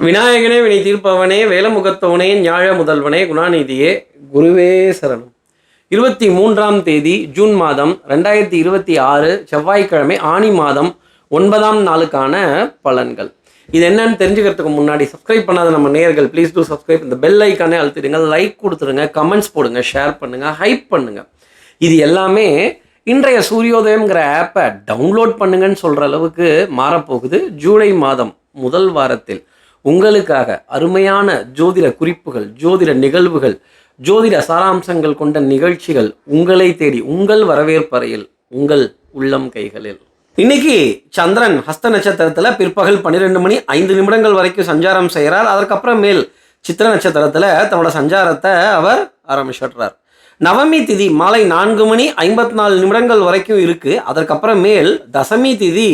விநாயகனே வினை தீர்ப்பவனே வேலமுகத்தவனே ஞாழ முதல்வனே குணாநிதியே குருவே சரணம். 23ஆம் தேதி ஜூன் மாதம் 2026 செவ்வாய்க்கிழமை ஆணி மாதம் 9ஆம் நாளுக்கான பலன்கள். இது என்னன்னு தெரிஞ்சுக்கிறதுக்கு முன்னாடி சப்ஸ்கிரைப் பண்ணாத நம்ம நேயர்கள் ப்ளீஸ் டூ சப்ஸ்கிரைப். இந்த பெல் ஐக்கானே அழுத்திடுங்க, லைக் கொடுத்துருங்க, கமெண்ட்ஸ் போடுங்க, ஷேர் பண்ணுங்க, ஹைப் பண்ணுங்க. இது எல்லாமே இன்றைய சூரியோதயம்ங்கிற ஆப்பை டவுன்லோட் பண்ணுங்கன்னு சொல்கிற அளவுக்கு மாறப்போகுது. ஜூலை மாதம் முதல் வாரத்தில் உங்களுக்காக அருமையான ஜோதிட குறிப்புகள், ஜோதிட நிகழ்வுகள், ஜோதிட சாராம்சங்கள் கொண்ட நிகழ்ச்சிகள் உங்களை தேடி உங்கள் வரவேற்பறையில், உங்கள் உள்ளம் கைகளில். இன்னைக்கு சந்திரன் ஹஸ்த நட்சத்திரத்தில் பிற்பகல் 12:05 வரைக்கும் சஞ்சாரம் செய்கிறார். அதற்கப்புறம் மேல் சித்திர நட்சத்திரத்தில் தன்னோட சஞ்சாரத்தை அவர் ஆரம்பிச்சிடுறார். நவமி திதி மாலை 4:54 வரைக்கும் இருக்கு. அதற்கப்புறம் மேல் தசமி திதி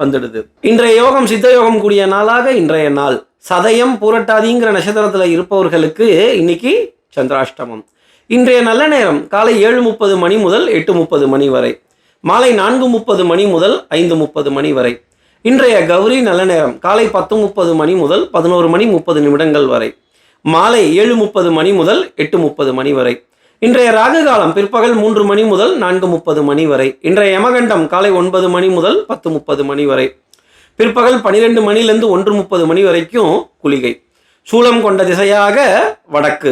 வந்துடுது. இன்றைய யோகம் சித்த யோகம் கூடிய நாளாக இன்றைய நாள். சதயம் பூரட்டாதிங்கிற நட்சத்திரத்தில் இருப்பவர்களுக்கு இன்னைக்கு சந்திராஷ்டமம். இன்றைய நல்ல நேரம் காலை 7:30 முதல் 8:30 வரை, மாலை 4:30 முதல் 5:30 வரை. இன்றைய கௌரி நல்ல நேரம் காலை 10:30 முதல் 11:30 வரை, மாலை 7:30 முதல் 8:30 வரை. இன்றைய ராகு காலம் பிற்பகல் 3 முதல் 4:30 வரை. இன்றைய யமகண்டம் காலை 9 முதல் 10:30 வரை. பிற்பகல் 12 1:30 வரைக்கும் குளிகை. சூலம் கொண்ட திசையாக வடக்கு.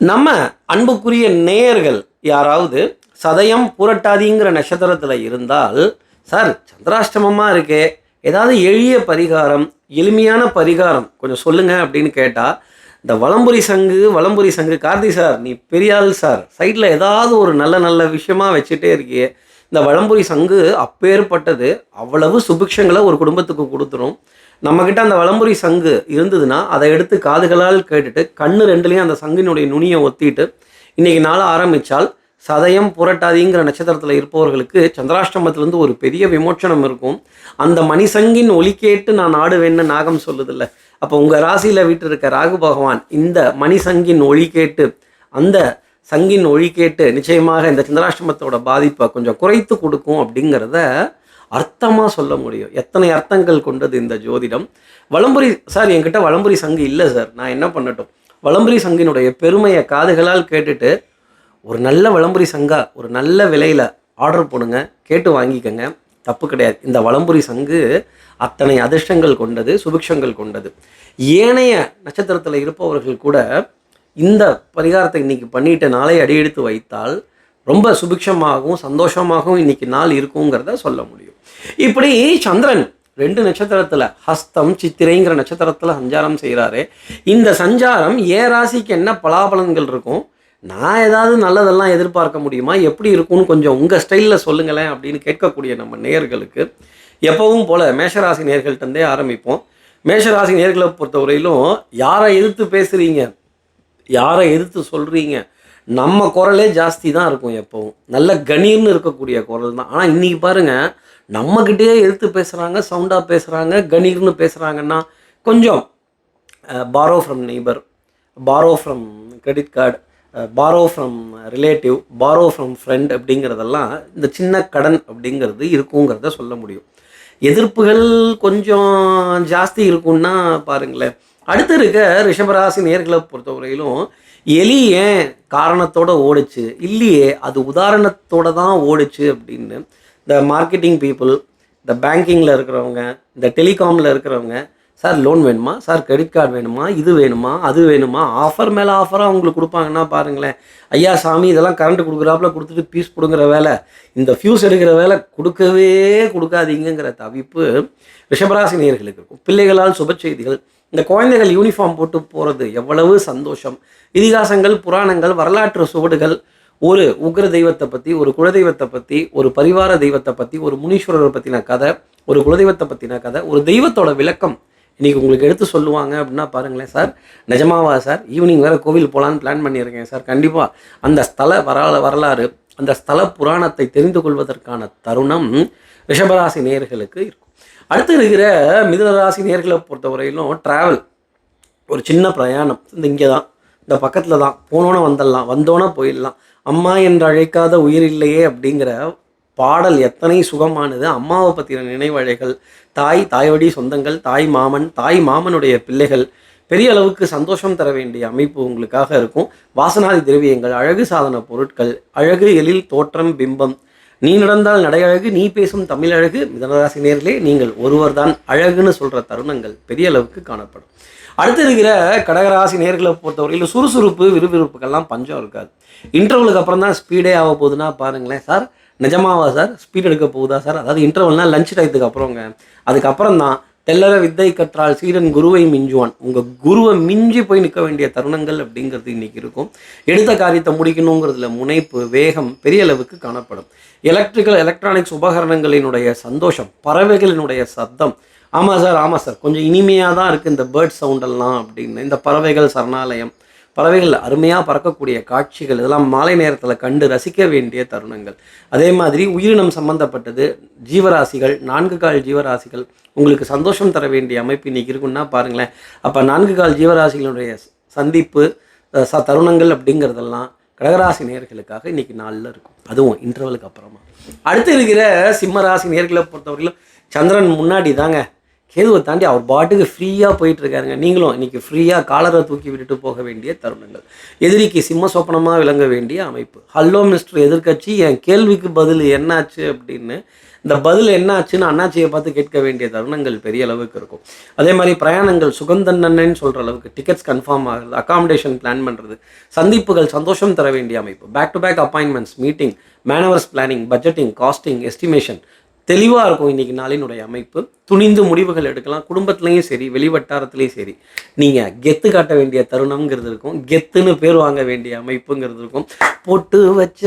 நம்ம அன்புக்குரிய நேயர்கள் யாராவது சதயம் பூரட்டாதிங்கிற நட்சத்திரத்தில் இருந்தால், சார் சந்திராஷ்டமமாக இருக்கே, ஏதாவது எளிய பரிகாரம், எளிமையான பரிகாரம் கொஞ்சம் சொல்லுங்க அப்படின்னு கேட்டால், இந்த வலம்புரி சங்கு கார்த்தி சார் நீ பெரியாள் சார், சைடில் ஏதாவது ஒரு நல்ல விஷயமா வச்சுட்டே இருக்கியே, இந்த வலம்புரி சங்கு அப்பேற்பட்டது, அவ்வளவு சுபிக்ஷங்களை ஒரு குடும்பத்துக்கு கொடுத்துரும். நம்மக்கிட்ட அந்த வலம்புரி சங்கு இருந்ததுன்னா அதை எடுத்து காதுகளால் கேட்டுட்டு கண்ணு ரெண்டுலேயும் அந்த சங்கினுடைய நுனியை ஒத்திட்டு இன்றைக்கி நாளை ஆரம்பித்தால், சதயம் புரட்டாதிங்கிற நட்சத்திரத்தில் இருப்பவர்களுக்கு சந்திராஷ்டமத்திலேருந்து ஒரு பெரிய விமோச்சனம் இருக்கும். அந்த மணிசங்கின் ஒலி கேட்டு நான் ஆடுவேன்னு நாகம் சொல்லுதில்ல, அப்போ உங்கள் ராசியில் வீட்டு இருக்க ராகு பகவான் இந்த மணிசங்கின் ஒளி கேட்டு, அந்த சங்கின் ஒளி கேட்டு நிச்சயமாக இந்த சந்திராஷ்டமத்தோட பாதிப்பை கொஞ்சம் குறைத்து கொடுக்கும் அப்படிங்கிறத அர்த்தமாக சொல்ல முடியும். எத்தனை அர்த்தங்கள் கொண்டது இந்த ஜோதிடம். வலம்புரி சார் என்கிட்ட வலம்புரி சங்கு இல்லை சார், நான் என்ன பண்ணட்டும்? வலம்புரி சங்கினுடைய பெருமையை காதுகளால் கேட்டுட்டு ஒரு நல்ல வலம்புரி சங்கா ஒரு நல்ல விலையில் ஆர்டர் போடுங்க, கேட்டு வாங்கிக்கோங்க, தப்பு கிடையாது. இந்த வலம்புரி சங்கு அத்தனை அதிர்ஷ்டங்கள் கொண்டது, சுபிக்ஷங்கள் கொண்டது. ஏனைய நட்சத்திரத்தில் இருப்பவர்கள் கூட இந்த பரிகாரத்தை இன்னைக்கு பண்ணிட்டு நாளை அடியெடுத்து வைத்தால் ரொம்ப சுபிக்ஷமாகவும் சந்தோஷமாகவும் இன்னைக்கு நாள் இருக்குங்கிறத சொல்ல முடியும். இப்படி சந்திரன் 2 நட்சத்திரத்தில் ஹஸ்தம் சித்திரைங்கிற நட்சத்திரத்தில் சஞ்சாரம் செய்கிறாரு. இந்த சஞ்சாரம் ராசிக்கு என்ன பலாபலன்கள் இருக்கும், நான் ஏதாவது நல்லதெல்லாம் எதிர்பார்க்க முடியுமா, எப்படி இருக்கும்னு கொஞ்சம் உங்கள் ஸ்டைலில் சொல்லுங்களேன் அப்படின்னு கேட்கக்கூடிய நம்ம நேயர்களுக்கு எப்பவும் போல் மேஷராசி நேயர்கள்ட்டே ஆரம்பிப்போம். மேஷராசி நேயர்களை பொறுத்தவரையிலும் யாரை எதிர்த்து பேசுகிறீங்க, யாரை எதிர்த்து சொல்கிறீங்க, நம்ம குரலே ஜாஸ்தி தான் இருக்கும். எப்போவும் நல்ல கணீர்னு இருக்கக்கூடிய குரல் தான். ஆனால் இன்றைக்கி பாருங்கள், நம்மக்கிட்டே எதிர்த்து பேசுகிறாங்க, சவுண்டாக பேசுகிறாங்க, கணீர்னு பேசுகிறாங்கன்னா கொஞ்சம் borrow from neighbour, borrow from credit card, borrow from relative, borrow from friend அப்படிங்கிறதெல்லாம் இந்த சின்ன கடன் அப்படிங்கிறது இருக்குங்கிறத சொல்ல முடியும். எதிர்ப்புகள் கொஞ்சம் ஜாஸ்தி இருக்குன்னா பாருங்களேன். அடுத்து இருக்க ரிஷபராசி நேர்களை பொறுத்தவரையிலும் எலி ஏன் காரணத்தோடு ஓடிச்சு, இல்லையே அது உதாரணத்தோடு தான் ஓடிச்சு அப்படின்னு இந்த மார்க்கெட்டிங் பீப்புள், இந்த பேங்கிங்கில் இருக்கிறவங்க, இந்த டெலிகாமில் இருக்கிறவங்க, சார் லோன் வேணுமா, சார் கிரெடிட் கார்டு வேணுமா, இது வேணுமா, அது வேணுமா, ஆஃபர் மேலே ஆஃபராக அவங்களுக்கு கொடுப்பாங்கன்னா பாருங்களேன். ஐயா சாமி இதெல்லாம் கரண்ட் கொடுக்குறாப்புல கொடுத்துட்டு பீஸ் கொடுக்குற வேலை, இந்த ஃபியூஸ் எடுக்கிற வேலை கொடுக்கவே கொடுக்காதீங்கிற தவிப்பு ரிஷபராசி நேயர்களுக்கு இருக்கும். பிள்ளைகளால் சுப செய்திகள், இந்த குழந்தைகள் யூனிஃபார்ம் போட்டு போகிறது எவ்வளவு சந்தோஷம். இதிகாசங்கள், புராணங்கள், வரலாற்று சுவடுகள், ஒரு உக்ர தெய்வத்தை பற்றி, ஒரு குலதெய்வத்தை பற்றி, ஒரு பரிவார தெய்வத்தை பற்றி, ஒரு முனீஸ்வரரை பற்றின கதை, ஒரு குலதெய்வத்தை பற்றின கதை, ஒரு தெய்வத்தோட விளக்கம் இன்றைக்கி உங்களுக்கு எடுத்து சொல்லுவாங்க அப்படின்னா பாருங்களேன். சார் நிஜமாவா சார், ஈவினிங் வேறு கோவில் போகலான்னு பிளான் பண்ணியிருக்கேன் சார், கண்டிப்பாக அந்த ஸ்தல வரலாறு, அந்த ஸ்தல புராணத்தை தெரிந்து கொள்வதற்கான தருணம் ரிஷபராசி நேயர்களுக்கு இருக்கும். அடுத்து இருக்கிற மிதுனராசி நேயர்களை பொறுத்தவரையிலும் ட்ராவல், ஒரு சின்ன பிரயாணம், இங்கே தான், இந்த பக்கத்தில் தான், போனோன்னே வந்துடலாம், வந்தோன்னே போயிடலாம், அம்மா என்று அழைக்காத உயிர் இல்லையே அப்படிங்கிற பாடல் எத்தனை சுகமானது, அம்மாவை பற்றின நினைவழைகள், தாய் வழி சொந்தங்கள், தாய் மாமன், தாய் மாமனுடைய பிள்ளைகள், பெரிய அளவுக்கு சந்தோஷம் தர வேண்டிய அமைப்பு உங்களுக்காக இருக்கும். வாசனாதி திரவியங்கள், அழகு சாதன பொருட்கள், அழகு எழில் தோற்றம் பிம்பம், நீ நடந்தால் நடையழகு, நீ பேசும் தமிழழகு, மிதனராசி நேர்களே நீங்கள் ஒருவர் தான் அழகுன்னு சொல்கிற தருணங்கள் பெரிய அளவுக்கு காணப்படும். அடுத்து இருக்கிற கடகராசி நேர்களை பொறுத்தவரையில் சுறுசுறுப்பு விறுவிறுப்புக்கெல்லாம் பஞ்சம் இருக்காது. இன்டர்வலுக்கு அப்புறம் தான் ஸ்பீடே ஆக போகுதுன்னா பாருங்களேன். சார் நிஜமாவா சார் ஸ்பீட் எடுக்க போகுதா சார்? அதாவது இன்டர்வல்னால் லஞ்ச் டயத்துக்கு அப்புறங்க. அதுக்கப்புறம் தான் தெல்லற வித்தை கற்றால் சீடன் குருவை மிஞ்சுவான். உங்கள் குருவை மிஞ்சி போய் நிற்க வேண்டிய தருணங்கள் அப்படிங்கிறது இன்றைக்கி இருக்கும். எடுத்த காரியத்தை முடிக்கணுங்கிறதுல முனைப்பு வேகம் பெரிய அளவுக்கு காணப்படும். எலக்ட்ரானிக்ஸ் உபகரணங்களினுடைய சந்தோஷம், பறவைகளினுடைய சத்தம், ஆமாம் சார் கொஞ்சம் இனிமையாக தான் இருக்குது இந்த பேர்ட் சவுண்டெல்லாம் அப்படின்னு. இந்த பறவைகள் சரணாலயம், பறவைகள் அருமையாக பறக்கக்கூடிய காட்சிகள் இதெல்லாம் மாலை நேரத்தில் கண்டு ரசிக்க வேண்டிய தருணங்கள். அதே மாதிரி உயிரினம் சம்பந்தப்பட்டது ஜீவராசிகள், 4 கால் ஜீவராசிகள் உங்களுக்கு சந்தோஷம் தர வேண்டிய அமைப்பு இன்றைக்கி இருக்குன்னா பாருங்களேன். அப்போ 4 கால் ஜீவராசிகளுடைய சந்திப்பு தருணங்கள் அப்படிங்கிறதெல்லாம் கடகராசி நேர்களுக்காக இன்றைக்கி நாளில் இருக்கும். அதுவும் இன்டர்வலுக்கு அப்புறமா. அடுத்து இருக்கிற சிம்மராசி நேர்களை பொறுத்தவரையிலும் சந்திரன் முன்னாடி தாங்க கேதுவை தாண்டி அவர் பாட்டுக்கு ஃப்ரீயாக போயிட்டுருக்காருங்க. நீங்களும் இன்றைக்கி ஃப்ரீயாக காலரை தூக்கி விட்டுட்டு போக வேண்டிய தருணங்கள். எதிரிக்கு சிம்ம சொப்பனமாக விளங்க வேண்டிய அமைப்பு. ஹலோ மிஸ்டர் எதிர்கட்சி, என் கேள்விக்கு பதில் என்னாச்சு அப்படின்னு இந்த பதில் என்னாச்சுன்னு அண்ணாச்சியை பார்த்து கேட்க வேண்டிய தருணங்கள் பெரிய அளவுக்கு இருக்கும். அதே மாதிரி பிரயாணங்கள் சுகந்தன்னன்னு சொல்கிற அளவுக்கு டிக்கெட்ஸ் கன்ஃபார்ம் ஆகுறது, அகாமடேஷன் பிளான் பண்ணுறது, சந்திப்புகள் சந்தோஷம் தர வேண்டிய அமைப்பு, back to back appointments, meeting, manoeuvres planning, budgeting, costing, estimation தெளிவாக இருக்கும் இன்றைக்கி நாளினுடைய அமைப்பு. துணிந்து முடிவுகள் எடுக்கலாம். குடும்பத்துலேயும் சரி வெளி வட்டாரத்துலேயும் சரி நீங்கள் கெத்து காட்ட வேண்டிய தருணம்ங்கிறது இருக்கும். கெத்துன்னு பேர் வாங்க வேண்டிய அமைப்புங்கிறது இருக்கும். பொட்டு வச்ச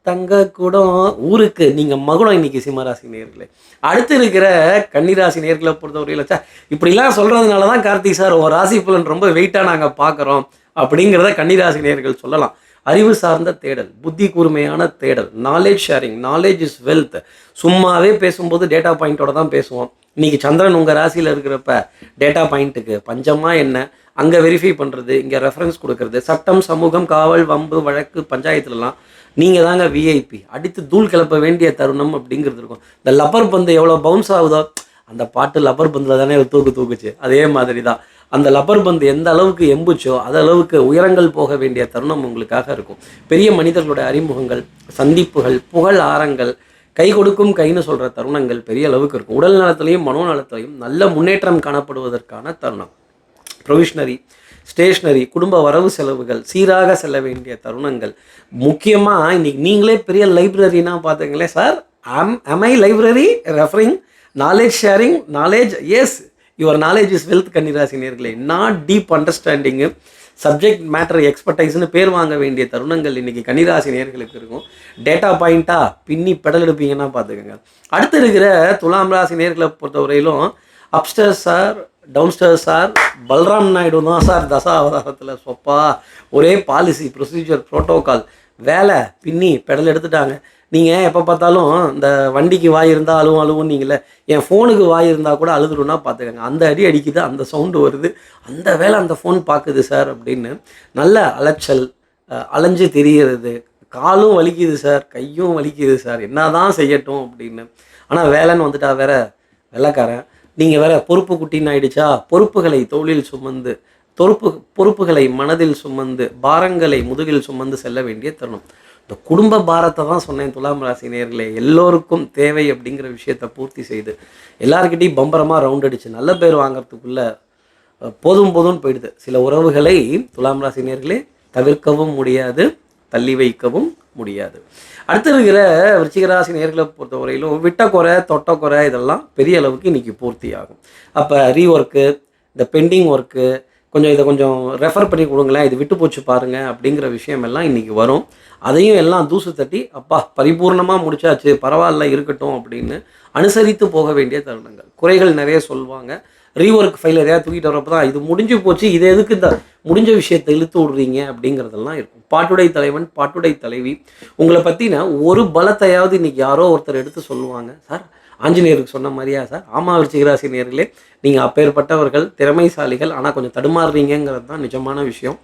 தங்க கூடம் ஊருக்கு நீங்கள் மகுடம் இன்றைக்கி சிம்மராசி நேர்களே. அடுத்து இருக்கிற கன்னிராசி நேர்களை பொறுத்தவரையில் இப்படிலாம் சொல்கிறதுனால தான் கார்த்திக் சார் ஒரு ராசி பலன் ரொம்ப வெயிட்டாக நாங்கள் பார்க்குறோம் அப்படிங்கிறத கன்னிராசி நேர்கள் சொல்லலாம். அறிவு சார்ந்த தேடல், புத்தி கூர்மையான தேடல், knowledge sharing, knowledge is wealth. சும்மாவே பேசும்போது டேட்டா பாயிண்ட்டோட தான் பேசுவோம். இன்றைக்கி சந்திரன் உங்கள் ராசியில் இருக்கிறப்ப டேட்டா பாயிண்ட்டுக்கு பஞ்சமாக என்ன அங்கே வெரிஃபை பண்ணுறது, இங்கே ரெஃபரன்ஸ் கொடுக்கறது, சட்டம் சமூகம் காவல் வம்பு வழக்கு பஞ்சாயத்துலலாம் நீங்கள் தாங்க விஐபி. அடித்து தூள் கிளப்ப வேண்டிய தருணம் அப்படிங்கிறது இருக்கும். இந்த லப்பர் பந்து எவ்வளோ பவுன்ஸ் ஆகுதோ அந்த பாட்டு லப்பர் பந்தில் தானே தூக்குச்சு. அதே மாதிரி தான் அந்த லப்பர் பந்து எந்த அளவுக்கு எம்புச்சோ அது அளவுக்கு உயரங்கள் போக வேண்டிய தருணம் உங்களுக்காக இருக்கும். பெரிய மனிதர்களுடைய அறிமுகங்கள், சந்திப்புகள், புகழ் ஆரங்கள், கை கொடுக்கும் கைன்னு சொல்கிற தருணங்கள் பெரிய அளவுக்கு இருக்கும். உடல் நலத்திலையும் மனோநலத்திலையும் நல்ல முன்னேற்றம் காணப்படுவதற்கான தருணம். ப்ரொவிஷ்னரி, ஸ்டேஷ்னரி, குடும்ப வரவு செலவுகள் சீராக செல்ல வேண்டிய தருணங்கள். முக்கியமாக இன்றைக்கி நீங்களே பெரிய லைப்ரரினா பார்த்துங்களேன். Sir am I library referring knowledge sharing knowledge? Yes, your knowledge is wealth. கன்னிராசி நேர்களே, not deep understanding, subject matter எக்ஸ்பர்டைஸ்னு பேர் வாங்க வேண்டிய தருணங்கள் இன்றைக்கி கன்னிராசி நேர்களுக்கு இருக்கும். டேட்டா பாயிண்ட்டாக பின்னி பெடல் எடுப்பீங்கன்னா பார்த்துக்கோங்க. அடுத்து இருக்கிற துலாம் ராசி நேர்களை பொறுத்தவரையிலும் upstairs sir, downstairs sir, Balram Naidu தான் சார் தசா அவதாரத்தில் சொப்பா. ஒரே பாலிசி, ப்ரொசீஜர், ப்ரோட்டோகால், வேலை பின்னி பெடல் எடுத்துட்டாங்க. நீங்கள் எப்போ பார்த்தாலும் இந்த வண்டிக்கு வாய் இருந்தால் அழுவும் நீங்களே, என் ஃபோனுக்கு வாய் இருந்தால் கூட அழுதுடுன்னா பார்த்துக்கங்க. அந்த அடி அடிக்குது, அந்த சவுண்டு வருது, அந்த வேலை அந்த ஃபோன் பார்க்குது சார் அப்படின்னு நல்ல அலைச்சல், அலைஞ்சு தெரிகிறது. காலும் வலிக்குது சார், கையும் வலிக்குது சார், என்ன தான் செய்யட்டும் அப்படின்னு. ஆனால் வேலைன்னு வந்துட்டா வேற வெள்ளைக்காரன், நீங்கள் வேற பொறுப்பு குட்டின்னு ஆயிடுச்சா, பொறுப்புகளை தோளில் சுமந்து பொறுப்புகளை மனதில் சுமந்து பாரங்களை முதுகில் சுமந்து செல்ல வேண்டிய தருணம். இந்த குடும்ப பாரத்தை தான் சொன்னேன் துலாம் ராசி நேர்களே. எல்லோருக்கும் தேவை அப்படிங்கிற விஷயத்தை பூர்த்தி செய்து எல்லாருக்கிட்டையும் பம்பரமாக ரவுண்ட் அடிச்சு நல்ல பேர் வாங்கிறதுக்குள்ள போதும்னு போயிடுது. சில உறவுகளை துலாம் ராசி நேர்களே தவிர்க்கவும் முடியாது, தள்ளி வைக்கவும் முடியாது. அடுத்து இருக்கிற விருச்சிகராசி நேர்களை பொறுத்தவரையிலும் விட்ட குறை தொட்ட குறை இதெல்லாம் பெரிய அளவுக்கு இன்றைக்கி பூர்த்தி ஆகும். அப்போ ரீஒர்க்கு, இந்த பெண்டிங் ஒர்க்கு இதை கொஞ்சம் ரெஃபர் பண்ணி கொடுங்களேன், இது விட்டு போச்சு பாருங்கள் அப்படிங்கிற விஷயம் எல்லாம் இன்றைக்கி வரும். அதையும் எல்லாம் தூசு தட்டி அப்பா பரிபூர்ணமாக முடிச்சாச்சு பரவாயில்ல இருக்கட்டும் அப்படின்னு அனுசரித்து போக வேண்டிய தருணங்கள். குறைகள் நிறைய சொல்லுவாங்க. ரீஒர்க் ஃபைல் எதையாவது தூக்கிட்டு வரப்போ தான் இது முடிஞ்சு போச்சு, இது எதுக்கு இந்த முடிஞ்ச விஷயத்தை இழுத்து விடுறீங்க அப்படிங்கிறதெல்லாம் இருக்கும். பாட்டுடை தலைவன், பாட்டுடை தலைவி, உங்களை பற்றின ஒரு பலத்தையாவது இன்றைக்கி யாரோ ஒருத்தர் எடுத்து சொல்லுவாங்க. சார் ஆஞ்சநேயருக்கு சொன்ன மாதிரியா சார்? ஆமாம் விருச்சிகராசி நேயர்களே, நீங்கள் அப்பேற்பட்டவர்கள், திறமைசாலிகள், ஆனால் கொஞ்சம் தடுமாறுறீங்கிறது தான் நிஜமான விஷயம்.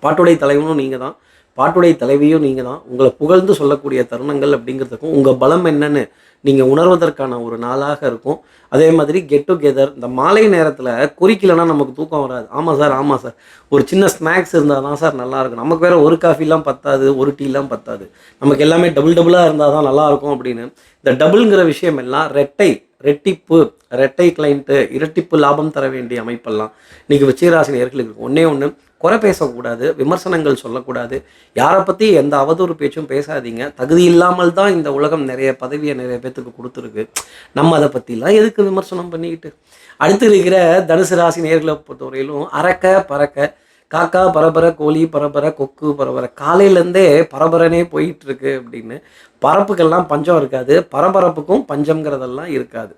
பாட்டுடை தலைவனும் நீங்கள் தான், பாட்டுடைய தலைவியும் நீங்கள் தான். உங்களை புகழ்ந்து சொல்லக்கூடிய தருணங்கள் அப்படிங்கிறதுக்கும் உங்கள் பலம் என்னன்னு நீங்கள் உணர்வதற்கான ஒரு நாளாக இருக்கும். அதே மாதிரி கெட் டுகெதர் இந்த மாலை நேரத்தில் குறிக்கலைன்னா நமக்கு தூக்கம் வராது. ஆமாம் சார், ஆமாம் சார், ஒரு சின்ன ஸ்நாக்ஸ் இருந்தால் தான் சார் நல்லாயிருக்கும். நமக்கு வேறு ஒரு காஃபிலாம் பத்தாது, ஒரு டீலாம் பத்தாது, நமக்கு எல்லாமே டபுளாக இருந்தால் தான் நல்லாயிருக்கும் அப்படின்னு இந்த டபுள்ங்கிற விஷயம் எல்லாம் ரெட்டிப்பு, ரெட்டை கிளைண்ட்டு, இரட்டிப்பு லாபம் தர வேண்டிய அமைப்பெல்லாம் இன்றைக்கி விருச்சிக நேயர்களுக்கு இருக்கும். ஒன்று குறை பேசக்கூடாது, விமர்சனங்கள் சொல்லக்கூடாது, யாரை பற்றி எந்த அவதூறு பேச்சும் பேசாதீங்க. தகுதி இல்லாமல் தான் இந்த உலகம் நிறைய பதவியை நிறைய பேத்துக்கு கொடுத்துருக்கு. நம்ம அதை பற்றிலாம் எதுக்கு விமர்சனம் பண்ணிக்கிட்டு. அடுத்து இருக்கிற தனுசு ராசி நேயர்களை பொறுத்தவரையிலும் அறக்க பறக்க காக்கா பரபர, கோழி பரபர, கொக்கு பரபர, காலையிலேருந்தே பரபரனே போயிட்டுருக்கு அப்படின்னு. பரப்புக்கெல்லாம் பஞ்சம் இருக்காது, பரபரப்புக்கும் பஞ்சம்ங்கிறதெல்லாம் இருக்காது.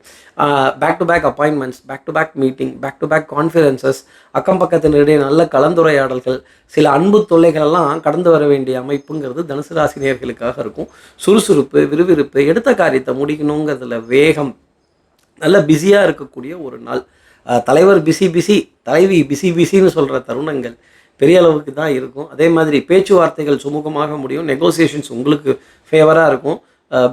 Back to back appointments, back to back meeting, back to back conferences, அக்கம் பக்கத்தினுடைய நல்ல கலந்துரையாடல்கள், சில அன்பு தொல்லைகளெல்லாம் கடந்து வர வேண்டிய அமைப்புங்கிறது தனுசு ராசி நேயர்களுக்காக இருக்கும். சுறுசுறுப்பு, விறுவிறுப்பு, எடுத்த காரியத்தை முடிக்கணுங்கிறதுல வேகம், நல்ல பிஸியாக இருக்கக்கூடிய ஒரு நாள். தலைவர் பிஸி, தலைவி பிஸின்னு சொல்கிற தருணங்கள் பெரிய அளவுக்கு தான் இருக்கும். அதே மாதிரி பேச்சுவார்த்தைகள் சுமூகமாக முடியும். நெகோசியேஷன்ஸ் உங்களுக்கு ஃபேவராக இருக்கும்.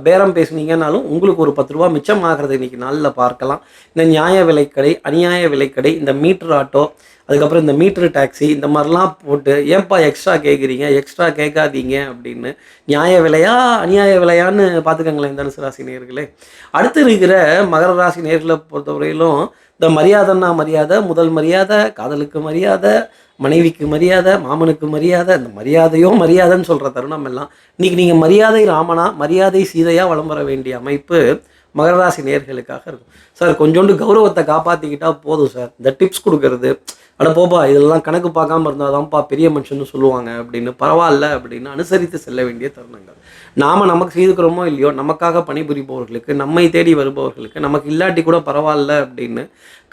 பேரம் பேசுனீங்கன்னாலும் உங்களுக்கு ஒரு 10 ரூபா மிச்சம் ஆகிறது இன்றைக்கி நாளில் பார்க்கலாம். இந்த நியாய விலைக்கடை, அநியாய விலைக்கடை, இந்த மீட்ரு ஆட்டோ, அதுக்கப்புறம் இந்த மீட்ரு டாக்ஸி, இந்த மாதிரிலாம் போட்டு ஏன்பா எக்ஸ்ட்ரா கேட்குறீங்க, எக்ஸ்ட்ரா கேட்காதீங்க அப்படின்னு நியாய விலையா அநியாய விலையான்னு பார்த்துக்கங்களேன் தனுசு ராசி நேயர்களே. அடுத்து இருக்கிற மகர ராசி நேயர்களை பொறுத்தவரையிலும் இந்த மரியாதைன்னா மரியாதை, முதல் மரியாதை, காதலுக்கு மரியாதை, மனைவிக்கு மரியாதை, மாமனுக்கு மரியாதை, இந்த மரியாதைன்னு சொல்கிற தருணம் எல்லாம் இன்றைக்கி நீங்கள் மரியாதை ராமனா, மரியாதை சீதையாக வலம் வர வேண்டிய அமைப்பு மகர ராசி நேயர்களுக்காக இருக்கும். சார் கொஞ்சோண்டு கௌரவத்தை காப்பாற்றிக்கிட்டால் போதும் சார், இந்த டிப்ஸ் கொடுக்கறது, அட போப்பா இதெல்லாம் கணக்கு பார்க்காம இருந்தால் தான்ப்பா பெரிய மனுஷன்னு சொல்லுவாங்க அப்படின்னு, பரவாயில்ல அப்படின்னு அனுசரித்து செல்ல வேண்டிய தருணங்கள். நாம் நமக்கு செய்துக்கிறோமோ இல்லையோ, நமக்காக பணிபுரிபவர்களுக்கு, நம்மை தேடி வருபவர்களுக்கு, நமக்கு இல்லாட்டி கூட பரவாயில்ல அப்படின்னு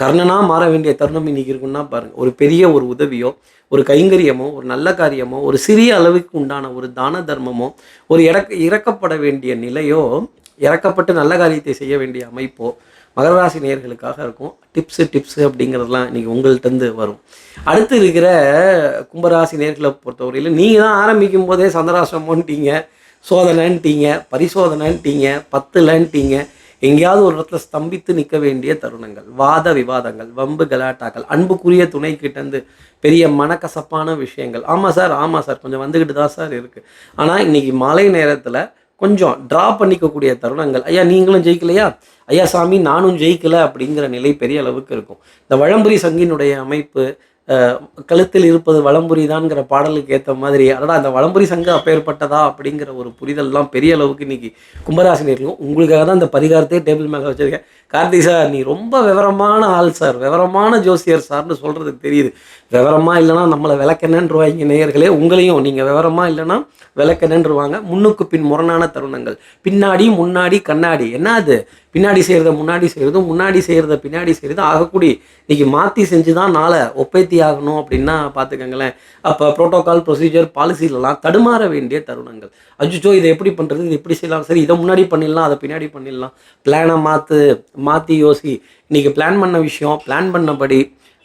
கர்ணனாக மாற வேண்டிய தருணம் இன்றைக்கி இருக்குன்னா பாருங்கள். ஒரு பெரிய ஒரு உதவியோ, ஒரு கைங்கரியமோ, ஒரு நல்ல காரியமோ, ஒரு சிறிய அளவுக்கு உண்டான ஒரு தான தர்மமோ, ஒரு இறக்கப்பட வேண்டிய நிலையோ, இறக்கப்பட்டு நல்ல காரியத்தை செய்ய வேண்டிய அமைப்போ மகர ராசி நேயர்களுக்காக இருக்கும். டிப்ஸு அப்படிங்கிறதுலாம் இன்றைக்கி உங்கள்கிட்டருந்து வரும். அடுத்து இருக்கிற கும்பராசி நேயர்களை பொறுத்தவரையில் நீங்கள் தான் ஆரம்பிக்கும் போதே சந்திராசிரமோன்ட்டீங்க, சோதனைன்ட்டீங்க, பரிசோதனைன்ட்டீங்க, 10லன்ட்டீங்க, எங்கேயாவது ஒரு இடத்துல ஸ்தம்பித்து நிற்க வேண்டிய தருணங்கள், வாத விவாதங்கள், வம்பு கலாட்டாக்கள், அன்புக்குரிய துணைக்கிட்டேருந்து பெரிய மனக்கசப்பான விஷயங்கள். ஆமாம் சார் கொஞ்சம் வந்துக்கிட்டு தான் சார் இருக்குது. ஆனால் இன்றைக்கி மாலை நேரத்தில் கொஞ்சம் ட்ரா பண்ணிக்கக்கூடிய தருணங்கள். ஐயா நீங்களும் ஜெயிக்கலையா, ஐயா சாமி நானும் ஜெயிக்கலை அப்படிங்கிற நிலை பெரிய அளவுக்கு இருக்கும். இந்த வலம்புரி சங்கினுடைய அமைப்பு, கழுத்தில் இருப்பது வலம்புரி தான்ங்கிற பாடலுக்கு ஏற்ற மாதிரி அடடா அந்த வலம்புரி சங்கு அப்பேற்பட்டதா அப்படிங்கிற ஒரு புரிதல்லாம் பெரிய அளவுக்கு இன்றைக்கி கும்பராசினியர்களும். உங்களுக்காக தான் இந்த பரிகாரத்தையே டேபிள் மேலே வச்சுருக்கேன். கார்த்திக் சார் நீ ரொம்ப விவரமான ஆள் சார், விவரமான ஜோசியர் சார்னு சொல்கிறதுக்கு தெரியுது. விவரமாக இல்லைனா நம்மளை விளக்கெண்ணன்றுவாங்க நேயர்களே. உங்களையும் நீங்கள் விவரமாக இல்லைன்னா விளக்கெண்ணன்றுவாங்க. முன்னுக்கு பின் முரணான தருணங்கள், பின்னாடி முன்னாடி கண்ணாடி, என்ன அது பின்னாடி செய்கிறத முன்னாடி செய்கிறதும் முன்னாடி செய்கிறத பின்னாடி செய்கிறதும் ஆகக்கூடிய இன்றைக்கி மாற்றி செஞ்சு தான் நாளை ஒப்பேத்தி ஆகணும் அப்படின்னா பார்த்துக்கங்களேன். அப்போ ப்ரோட்டோகால் ப்ரொசீஜர் பாலிசிலலாம் தடுமாற வேண்டிய தருணங்கள். அஜிச்சோ இதை எப்படி பண்ணுறது, இது எப்படி செய்யலாம், சரி இதை முன்னாடி பண்ணிடலாம், அதை பின்னாடி பண்ணிடலாம், பிளானை மாற்றி யோசி. இன்றைக்கி பிளான் பண்ண விஷயம் பிளான் பண்ணபடி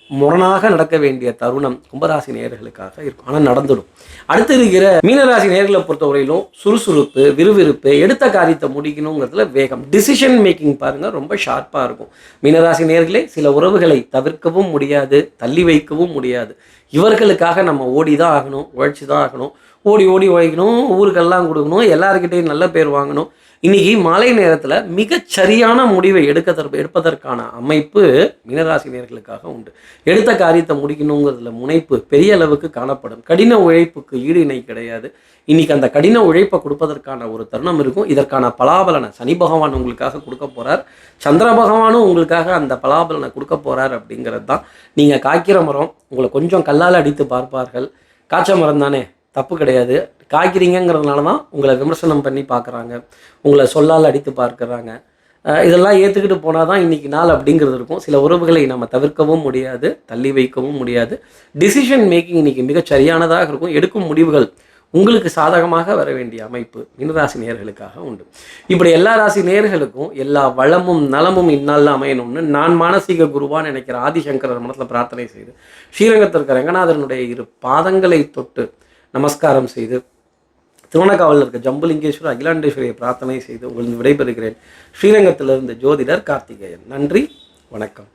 முரணாக நடக்க வேண்டிய தருணம் கும்பராசி நேயர்களுக்காக இருக்கும். ஆனால் நடந்துடும். அடுத்து இருக்கிற மீனராசி நேயர்களை பொறுத்தவரையிலும் சுறுசுறுப்பு, விறுவிறுப்பு, எடுத்த காரியத்தை முடிக்கணுங்கிறதுல வேகம், டிசிஷன் மேக்கிங் பாருங்கள் ரொம்ப ஷார்ப்பாக இருக்கும். மீனராசி நேயர்களே சில உறவுகளை தவிர்க்கவும் முடியாது, தள்ளி வைக்கவும் முடியாது. இவர்களுக்காக நம்ம ஓடி தான் ஆகணும், உழைச்சி தான் ஆகணும். ஓடி உழைக்கணும், ஊருக்கெல்லாம் கொடுக்கணும், எல்லாருக்கிட்டையும் நல்ல பேர் வாங்கணும். இன்றைக்கி மாலை நேரத்தில் மிகச்சரியான முடிவை எடுப்பதற்கான அமைப்பு மீனராசி நேயர்களுக்காக உண்டு. எடுத்த காரியத்தை முடிக்கணுங்கிறதுல முனைப்பு பெரிய அளவுக்கு காணப்படும். கடின உழைப்புக்கு ஈடு இணை கிடையாது. இன்றைக்கி அந்த கடின உழைப்பை கொடுப்பதற்கான ஒரு தருணம் இருக்கும். இதற்கான பலாபலனை சனி பகவான் உங்களுக்காக கொடுக்க போகிறார், சந்திர பகவானும் உங்களுக்காக அந்த பலாபலனை கொடுக்க போகிறார். அப்படிங்கிறது தான். நீங்கள் காய்க்கிற மரம் உங்களை கொஞ்சம் கல்லால் அடித்து பார்ப்பார்கள். காய்ச்ச மரம் தானே, தப்பு கிடையாது. காய்க்கிறீங்கிறதுனால தான் உங்களை விமர்சனம் பண்ணி பார்க்குறாங்க, உங்களை சொல்லால் அடித்து பார்க்குறாங்க. இதெல்லாம் ஏற்றுக்கிட்டு போனால் தான் இன்றைக்கி நாள் அப்படிங்கிறது இருக்கும். சில உறவுகளை நம்ம தவிர்க்கவும் முடியாது, தள்ளி வைக்கவும் முடியாது. டிசிஷன் மேக்கிங் இன்றைக்கி மிகச் சரியானதாக இருக்கும். எடுக்கும் முடிவுகள் உங்களுக்கு சாதகமாக வர வேண்டிய அமைப்பு மீனராசி நேயர்களுக்காக உண்டு. இப்படி எல்லா ராசி நேயர்களுக்கும் எல்லா வளமும் நலமும் இந்நாளில் அமையணும்னு நான் மானசீக குருவான்னு நினைக்கிற ஆதிசங்கரர் மனத்தில் பிரார்த்தனை செய்து ஸ்ரீரங்கத்திற்கு ரங்கநாதனுடைய 2 பாதங்களை தொட்டு நமஸ்காரம் செய்து திருவண்ணாக்காவலில் இருக்க ஜம்புலிங்கேஸ்வரர் அகிலாண்டேஸ்வரியை பிரார்த்தனை செய்து உங்களுக்கு விடைபெறுகிறேன். ஸ்ரீரங்கத்திலிருந்து ஜோதிடர் கார்த்திகேயன். நன்றி, வணக்கம்.